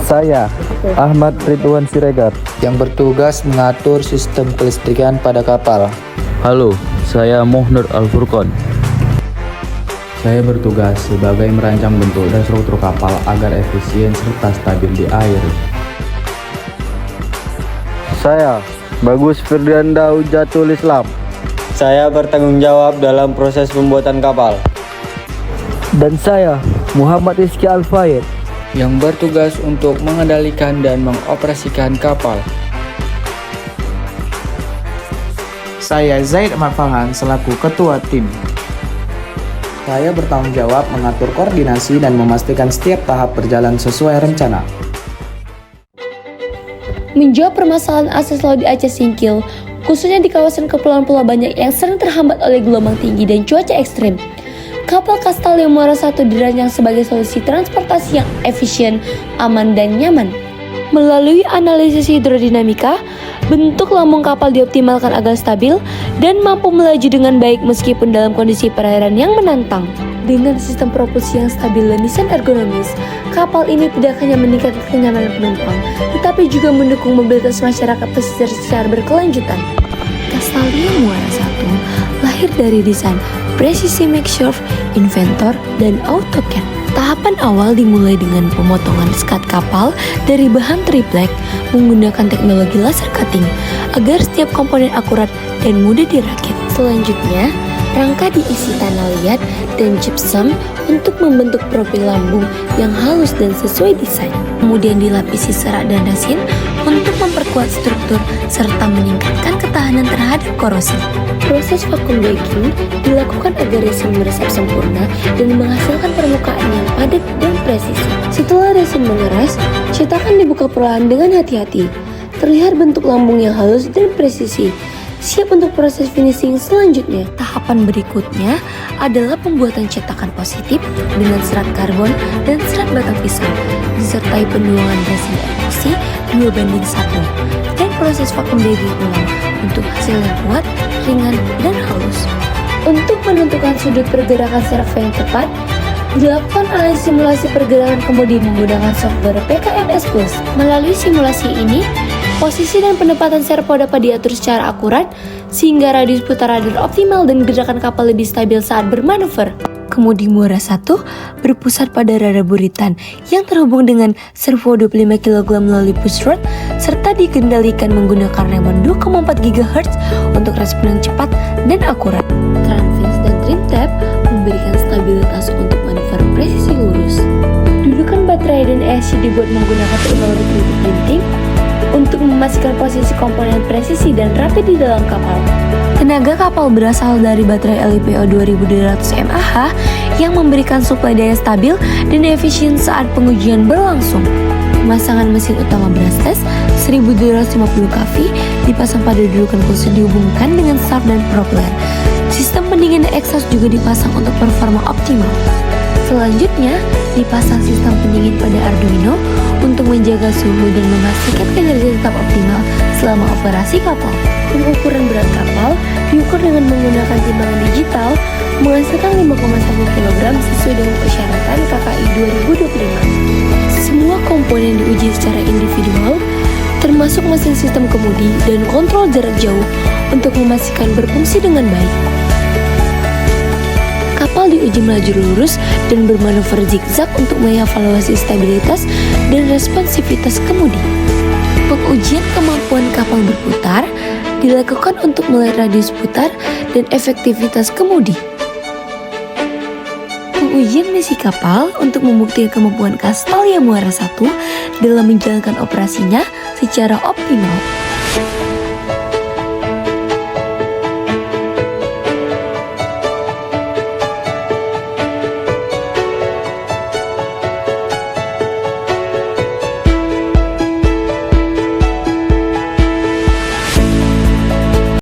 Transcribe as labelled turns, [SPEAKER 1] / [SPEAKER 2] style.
[SPEAKER 1] Saya, Ahmad Ridwan Siregar,
[SPEAKER 2] yang bertugas mengatur sistem kelistrikan pada kapal.
[SPEAKER 3] Halo, saya Muhnur Al-Furqon.
[SPEAKER 4] Saya bertugas sebagai merancang bentuk dan struktur kapal agar efisien serta stabil di air.
[SPEAKER 1] saya Bagus Firdianda Hujatul Islam,
[SPEAKER 5] Saya bertanggung jawab dalam proses pembuatan kapal.
[SPEAKER 1] dan saya Muhammad Rizky Al-Fayed,
[SPEAKER 2] Yang bertugas untuk mengendalikan dan mengoperasikan kapal.
[SPEAKER 6] Saya Zaid Ahmad Farhan selaku Ketua Tim. Saya bertanggung jawab mengatur koordinasi dan memastikan setiap tahap berjalan sesuai rencana.
[SPEAKER 7] Menjawab permasalahan akses laut di Aceh Singkil, khususnya di kawasan kepulauan Pulau Banyak yang sering terhambat oleh gelombang tinggi dan cuaca ekstrim. Kapal Castalia Muara 1 dirancang sebagai solusi transportasi yang efisien, aman, dan nyaman. Melalui analisis hidrodinamika, bentuk lambung kapal dioptimalkan agar stabil dan mampu melaju dengan baik meskipun dalam kondisi perairan yang menantang. Dengan sistem propulsi yang stabil dan desain ergonomis, kapal ini tidak hanya meningkatkan kenyamanan penumpang, tetapi juga mendukung mobilitas masyarakat pesisir secara berkelanjutan. Castalia Muara 1 lahir dari desain Presisi Makeshift, Inventor, dan AutoCAD. Tahapan awal dimulai dengan pemotongan skat kapal dari bahan triplek menggunakan teknologi laser cutting agar setiap komponen akurat dan mudah dirakit. Selanjutnya, rangka diisi tanah liat dan gypsum untuk membentuk profil lambung yang halus dan sesuai desain. Kemudian dilapisi serat dan resin untuk memperkuat struktur serta meningkatkan ketahanan terhadap korosi. Proses vacuum bagging dilakukan agar resin meresap sempurna dan menghasilkan permukaan yang padat dan presisi. Setelah resin mengeras, cetakan dibuka perlahan dengan hati-hati. Terlihat bentuk lambung yang halus dan presisi, siap untuk proses finishing selanjutnya. Tahapan berikutnya adalah pembuatan cetakan positif dengan serat karbon dan serat batang pisang, disertai penduangan resin epoksi 2:1, dan proses vacuum bagging ulang untuk hasil yang kuat, ringan, dan halus. Untuk menentukan sudut pergerakan servo yang tepat, dilakukan analisis simulasi pergerakan kemudi menggunakan software PKMS Plus. Melalui simulasi ini, posisi dan penempatan servo dapat diatur secara akurat sehingga radius putaran optimal dan gerakan kapal lebih stabil saat bermanuver. Kemudi Muara 1 berpusat pada rada buritan yang terhubung dengan servo 25 kg melalui push rod serta dikendalikan menggunakan rem 2,4 GHz untuk respon yang cepat dan akurat. Transfins dan trim tab memberikan stabilitas untuk manuver presisi lurus. Dudukan baterai dan ESC dibuat menggunakan teknologi 3D printing untuk memastikan posisi komponen presisi dan rapi di dalam kapal. Tenaga kapal berasal dari baterai LiPo 2200 mAh yang memberikan suplai daya stabil dan efisien saat pengujian berlangsung. Pemasangan mesin utama brushless 1250 kV dipasang pada dudukan khusus dihubungkan dengan shaft dan propeller. Sistem pendingin dan exhaust juga dipasang untuk performa optimal. Selanjutnya, dipasang sistem pendingin pada Arduino untuk menjaga suhu dan memastikan kinerja tetap optimal selama operasi kapal. Pengukuran berat kapal diukur dengan menggunakan timbangan digital menghasilkan 5,1 kg sesuai dengan persyaratan KKI 2025. Semua komponen diuji secara individual, termasuk mesin sistem kemudi dan kontrol jarak jauh untuk memastikan berfungsi dengan baik. Kapal diuji melaju lurus dan bermanuver zigzag untuk mengevaluasi stabilitas dan responsivitas kemudi. Pengujian kemampuan kapal berputar dilakukan untuk melihat radius putar dan efektivitas kemudi. Pengujian misi kapal untuk membuktikan kemampuan Castalia Muara 1 dalam menjalankan operasinya secara optimal.